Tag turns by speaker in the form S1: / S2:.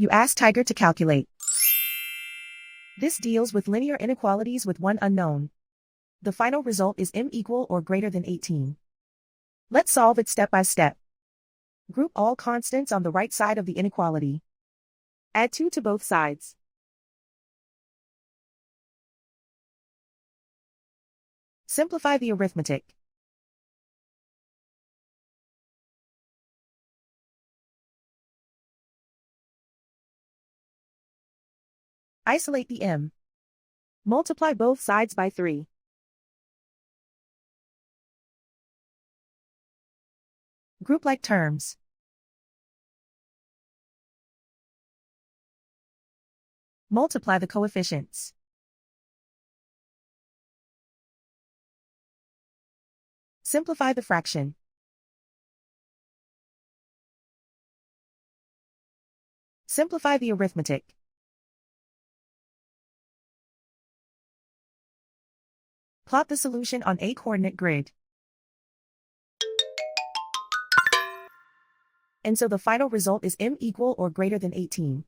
S1: You ask Tiger to calculate. This deals with linear inequalities with one unknown. The final result is m equal or greater than 18. Let's solve it step by step. Group all constants on the right side of the inequality. Add 2 to both sides. Simplify the arithmetic. Isolate the m. Multiply both sides by 3. Group like terms. Multiply the coefficients. Simplify the fraction. Simplify the arithmetic. Plot the solution on a coordinate grid. And so the final result is m equal or greater than 18.